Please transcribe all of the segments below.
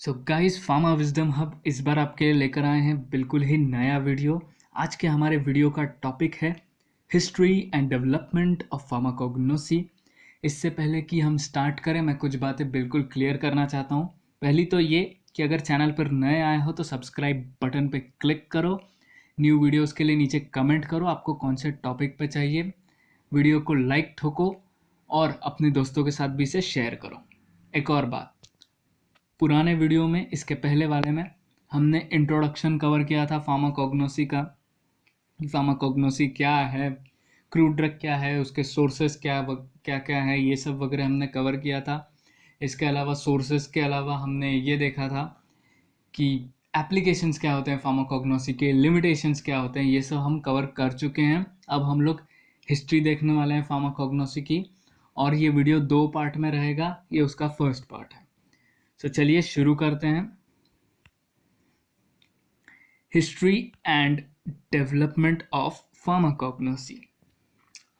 So guys, pharma wisdom hub इस बार आपके लिए लेकर आए हैं बिल्कुल ही नया वीडियो। आज के हमारे वीडियो का टॉपिक है history and development of pharmacognosy. इससे पहले कि हम स्टार्ट करें, मैं कुछ बातें बिल्कुल क्लियर करना चाहता हूँ। पहली तो ये कि अगर चैनल पर नए आए हो तो सब्सक्राइब बटन पे क्लिक करो, न्यू वीडियोस के लिए नीचे कमेंट करो आपको कौन से टॉपिक पे चाहिए, वीडियो को लाइक ठोको और अपने दोस्तों के साथ भी इसे शेयर करो। एक और बात, पुराने वीडियो में, इसके पहले वाले में, हमने इंट्रोडक्शन कवर किया था फार्माकोग्नोसी का। फार्माकोग्नोसी क्या है, क्रूड ड्रग क्या है, उसके सोर्सेस क्या क्या है, ये सब वगैरह हमने कवर किया था। इसके अलावा सोर्सेस के अलावा हमने ये देखा था कि एप्लीकेशंस क्या होते हैं फार्माकोग्नोसी के, लिमिटेशंस क्या होते हैं, ये सब हम कवर कर चुके हैं। अब हम लोग हिस्ट्री देखने वाले हैं फार्माकोग्नोसी की, और ये वीडियो 2 पार्ट में रहेगा। ये उसका फर्स्ट पार्ट है। तो चलिए शुरू करते हैं। History and development of pharmacognosy.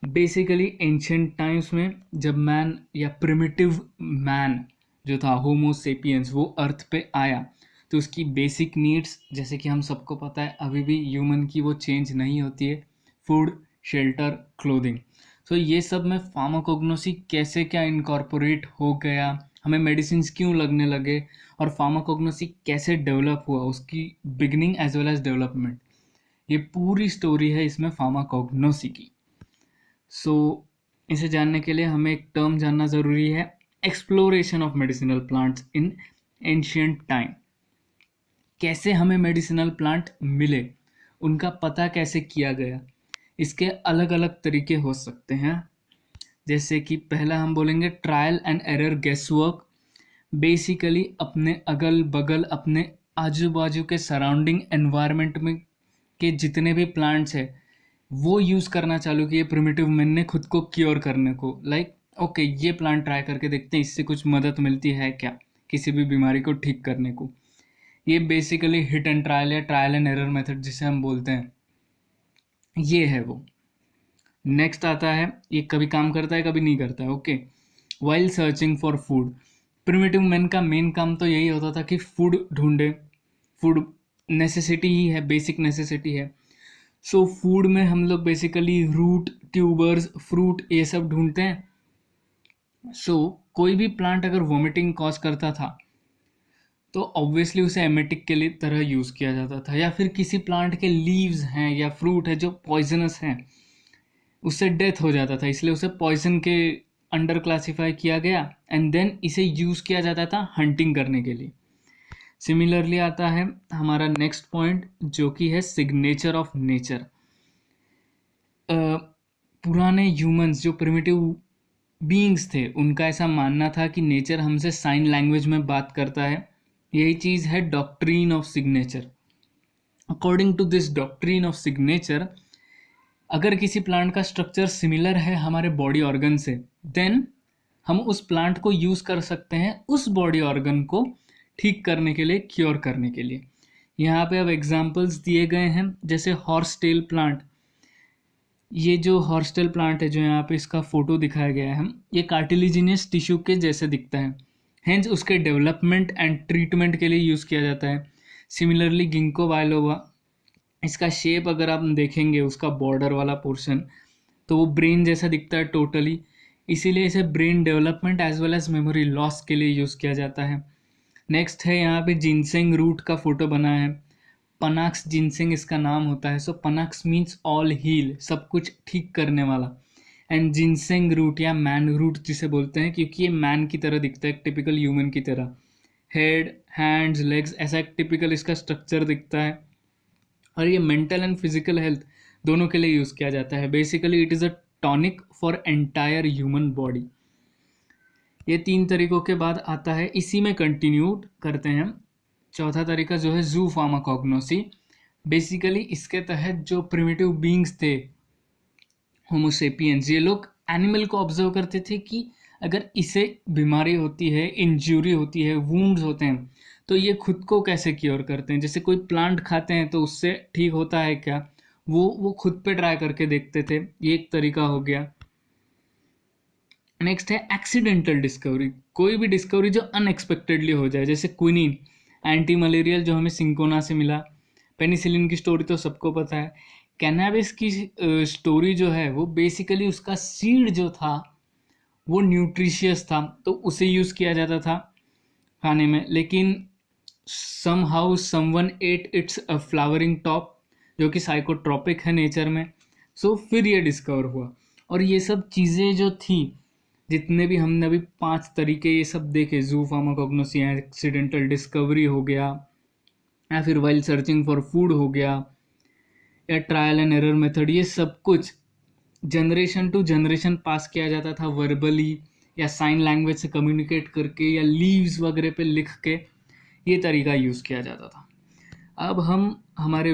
Basically ancient times में जब मैन या प्रिमिटिव मैन जो था, होमो सेपियंस, वो अर्थ पे आया तो उसकी बेसिक नीड्स, जैसे कि हम सबको पता है अभी भी ह्यूमन की वो चेंज नहीं होती है, फूड, शेल्टर, क्लोथिंग। तो ये सब में फार्माकोग्नोसी कैसे क्या इनकॉर्पोरेट हो गया, हमें मेडिसिन क्यों लगने लगे, और फार्माकोग्नोसी कैसे डेवलप हुआ, उसकी beginning as well as development, ये पूरी स्टोरी है इसमें फार्माकोग्नोसी की। इसे जानने के लिए हमें एक टर्म जानना ज़रूरी है, exploration of medicinal plants in ancient time. कैसे हमें मेडिसिनल प्लांट मिले, उनका पता कैसे किया गया, इसके अलग अलग तरीके हो सकते हैं। जैसे कि पहला हम बोलेंगे trial and error guess work. Basically अपने अगल बगल, अपने आजू बाजू के सराउंडिंग एनवायरनमेंट में के जितने भी प्लांट्स है वो यूज़ करना चालू किए प्रिमिटिव मैन ने खुद को क्योर करने को। ओके, ये प्लांट ट्राई करके देखते हैं, इससे कुछ मदद मिलती है क्या किसी भी बीमारी को ठीक करने को। ये बेसिकली हिट एंड ट्रायल या ट्रायल एंड एरर मेथड जिसे हम बोलते हैं, ये है वो। नेक्स्ट आता है, ये कभी काम करता है कभी नहीं करता है। Okay, while searching for food, primitive man का मेन काम तो यही होता था कि फूड ढूंढे। फूड नेसेसिटी ही है, बेसिक नेसेसिटी है। फूड में हम लोग बेसिकली रूट, ट्यूबर्स, फ्रूट, ये सब ढूंढते हैं। कोई भी प्लांट अगर वोमिटिंग कॉज करता था तो ऑब्वियसली उसे एमेटिक के लिए तरह यूज़ किया जाता था, या फिर किसी प्लांट के लीव्स हैं या फ्रूट है जो पॉइजनस हैं, उससे डेथ हो जाता था, इसलिए उसे पॉइजन के अंडर क्लासिफाई किया गया एंड देन इसे यूज़ किया जाता था हंटिंग करने के लिए। सिमिलरली आता है हमारा नेक्स्ट पॉइंट, जो कि है सिग्नेचर ऑफ नेचर। पुराने ह्यूमंस जो प्रिमिटिव बीइंग्स थे, उनका ऐसा मानना था कि नेचर हमसे साइन लैंग्वेज में बात करता है। यही चीज़ है doctrine of signature. According to this doctrine of signature, अगर किसी प्लांट का स्ट्रक्चर सिमिलर है हमारे बॉडी ऑर्गन से, देन हम उस प्लांट को यूज़ कर सकते हैं उस बॉडी ऑर्गन को ठीक करने के लिए, क्योर करने के लिए। यहाँ पे अब एग्जांपल्स दिए गए हैं, जैसे हॉर्स टेल प्लांट। ये जो हॉर्स टेल प्लांट है, जो यहाँ पे इसका फोटो दिखाया गया है, ये कार्टिलिजिनियस टिश्यू के जैसे दिखता है, हेंस उसके डेवलपमेंट एंड ट्रीटमेंट के लिए यूज़ किया जाता है। सिमिलरली गिंको बायलोवा, इसका शेप अगर आप देखेंगे, उसका बॉर्डर वाला पोर्शन, तो वो ब्रेन जैसा दिखता है टोटली, इसीलिए इसे brain development as well as memory loss के लिए यूज़ किया जाता है। नेक्स्ट है यहाँ पे जिनसेंग रूट का फोटो बना है, पनाक्स जिनसेंग इसका नाम होता है। पनाक्स मीन्स ऑल हील, सब कुछ ठीक करने वाला, एंड जिनसेंग रूट या मैन रूट जिसे बोलते हैं, क्योंकि ये मैन की तरह दिखता है, टिपिकल ह्यूमन की तरह, हेड, हैंड्स, लेग्स, ऐसा एक टिपिकल इसका स्ट्रक्चर दिखता है। और ये मेंटल एंड फिजिकल हेल्थ दोनों के लिए यूज़ किया जाता है। Basically it is a tonic for entire human body. ये 3 तरीकों के बाद आता है, इसी में कंटिन्यू करते हैं चौथा तरीका, जो है जू फार्माकोग्नोसी। बेसिकली इसके तहत जो प्रिमिटिव बीइंग्स थे, होमोसेपियंस, ये लोग एनिमल को ऑब्जर्व करते थे कि अगर इसे बीमारी होती है, इंजरी होती है, वुंड्स होते हैं, तो ये खुद को कैसे क्योर करते हैं। जैसे कोई प्लांट खाते हैं तो उससे ठीक होता है क्या, वो खुद पे ट्राई करके देखते थे। ये एक तरीका हो गया। नेक्स्ट है एक्सीडेंटल डिस्कवरी, कोई भी डिस्कवरी जो अनएक्सपेक्टेडली हो जाए, जैसे क्विनीन, एंटी मलेरियल जो हमें सिंकोना से मिला। पेनिसिलिन की स्टोरी तो सबको पता है। कैनाबिस की स्टोरी जो है वो बेसिकली उसका सीड जो था वो न्यूट्रिशियस था, तो उसे यूज़ किया जाता था खाने में, लेकिन somehow someone ate its flowering top जो कि साइकोट्रॉपिक है नेचर में। सो फिर ये डिस्कवर हुआ, और ये सब चीज़ें जो थी, जितने भी हमने अभी 5 तरीके ये सब देखे, जू फार्माकोग्नोसी, एक्सीडेंटल डिस्कवरी हो गया, या फिर वाइल्ड सर्चिंग फॉर फूड हो गया, या ट्रायल एंड एरर मेथड, ये सब कुछ जनरेशन टू जनरेशन पास किया जाता था वर्बली या साइन लैंग्वेज से कम्युनिकेट करके या लीव्स वगैरह पे लिख के, ये तरीका यूज़ किया जाता था। अब हम हमारे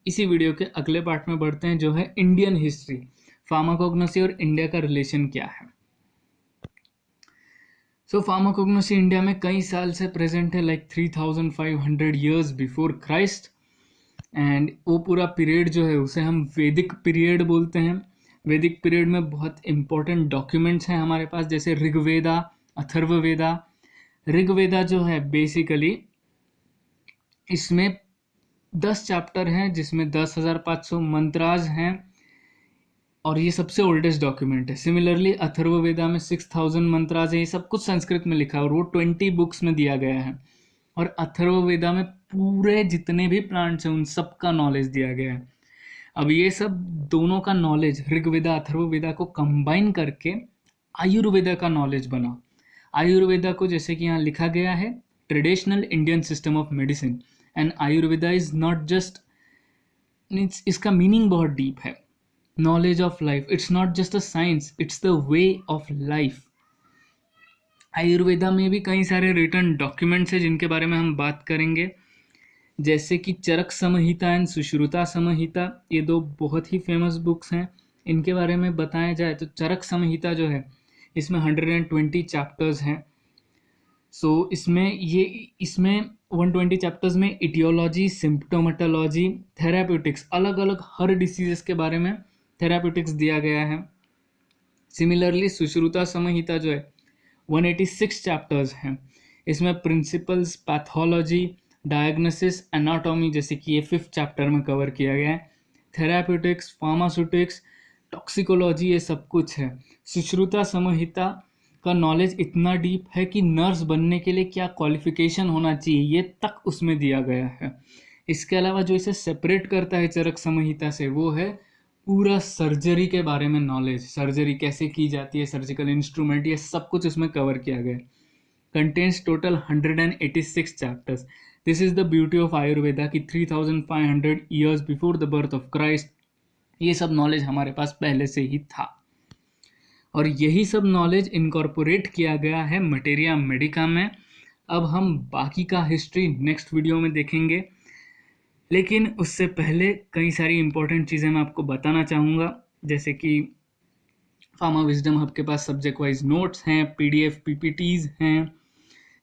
इसी वीडियो के अगले पार्ट में बढ़ते हैं, जो है इंडियन हिस्ट्री, फार्माकोग्नोसी और इंडिया का रिलेशन क्या है। सो फार्माकोग्नोसी इंडिया में कई साल से प्रेजेंट है, like 3500 years before Christ, and वो पूरा पीरियड जो है उसे हम वैदिक पीरियड बोलते हैं। वैदिक पीरियड में बहुत इंपॉर्टेंट डॉक्यूमेंट्स हैं हमारे पास, जैसे ऋग्वेदा, अथर्ववेदा। ऋग्वेदा जो है बेसिकली इसमें 10 चैप्टर हैं, जिसमें 10,500 मंत्राज हैं, और ये सबसे ओल्डेस्ट डॉक्यूमेंट है। सिमिलरली अथर्ववेदा में 6000 मंत्राज है। ये सब कुछ संस्कृत में लिखा है और वो 20 बुक्स में दिया गया है। और अथर्ववेदा में पूरे जितने भी प्लांट्स हैं उन सब का नॉलेज दिया गया है। अब ये सब दोनों का नॉलेज, ऋग्वेदा अथर्ववेदा को कंबाइन करके आयुर्वेदा का नॉलेज बना। आयुर्वेदा को जैसे कि यहाँ लिखा गया है, traditional Indian system of medicine, and Ayurveda is not just, इसका मीनिंग बहुत डीप है, knowledge of life. It's not just a science, it's the way of life. Ayurveda में भी कई सारे रिटन डॉक्यूमेंट्स हैं जिनके बारे में हम बात करेंगे, जैसे कि चरक संहिता एंड सुश्रुता संहिता। ये 2 बहुत ही फेमस बुक्स हैं। इनके बारे में बताया जाए तो चरक संहिता जो है इसमें 120 चैप्टर्स हैं। सो इसमें 120 चैप्टर्स में इटियोलॉजी, सिम्प्टोमेटोलॉजी, थेराप्यूटिक्स, अलग अलग हर डिसीजेस के बारे में थेराप्यूटिक्स दिया गया है। सिमिलरली सुश्रुता संहिता जो है 186 चैप्टर्स हैं। इसमें प्रिंसिपल्स, पैथोलॉजी, डायग्नोसिस, एनाटॉमी, जैसे कि ये 5th चैप्टर में कवर किया गया है। थेराप्यूटिक्स, फार्मास्यूटिक्स, टॉक्सिकोलॉजी, ये सब कुछ है। सुश्रुता संहिता का नॉलेज इतना डीप है कि नर्स बनने के लिए क्या क्वालिफिकेशन होना चाहिए ये तक उसमें दिया गया है। इसके अलावा जो इसे सेपरेट करता है चरक संहिता से, वो है पूरा सर्जरी के बारे में नॉलेज, सर्जरी कैसे की जाती है, सर्जिकल इंस्ट्रूमेंट, ये सब कुछ इसमें कवर किया गया है। Contains total 186 chapters. This is the beauty of Ayurveda कि 3500 years before the birth of Christ ये सब नॉलेज हमारे पास पहले से ही था, और यही सब नॉलेज इनकॉर्पोरेट किया गया है मटेरिया मेडिका में। अब हम बाकी का हिस्ट्री नेक्स्ट वीडियो में देखेंगे, लेकिन उससे पहले कई सारी इंपॉर्टेंट चीज़ें मैं आपको बताना चाहूँगा, जैसे कि फार्मा विजडम हब के पास सब्जेक्ट वाइज नोट्स हैं, PDF PPTs हैं,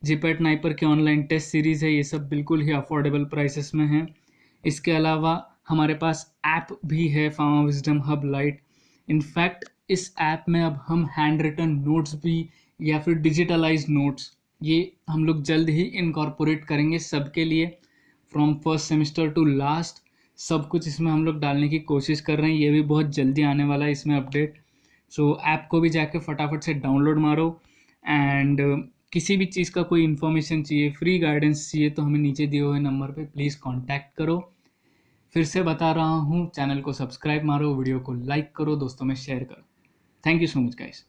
जीपैट नाइपर के ऑनलाइन टेस्ट सीरीज़ है, ये सब बिल्कुल ही अफोर्डेबल प्राइसेस में हैं। इसके अलावा हमारे पास ऐप भी है, pharma wisdom hub light. In fact इस ऐप में अब हम हैंड रिटन नोट्स भी या फिर डिजिटलाइज नोट्स, ये हम लोग जल्द ही इनकॉर्पोरेट करेंगे सबके लिए, from first semester two last, सब कुछ इसमें हम लोग डालने की कोशिश कर रहे हैं। ये भी बहुत जल्दी आने वाला है इसमें अपडेट। सो ऐप को भी जाके फटाफट से डाउनलोड मारो, एंड किसी भी चीज़ का कोई इन्फॉर्मेशन चाहिए, फ्री गाइडेंस चाहिए, तो हमें नीचे दिए हुए नंबर पे प्लीज़ कांटेक्ट करो। फिर से बता रहा हूँ, चैनल को सब्सक्राइब मारो, वीडियो को लाइक करो, दोस्तों में शेयर करो। Thank you so much guys.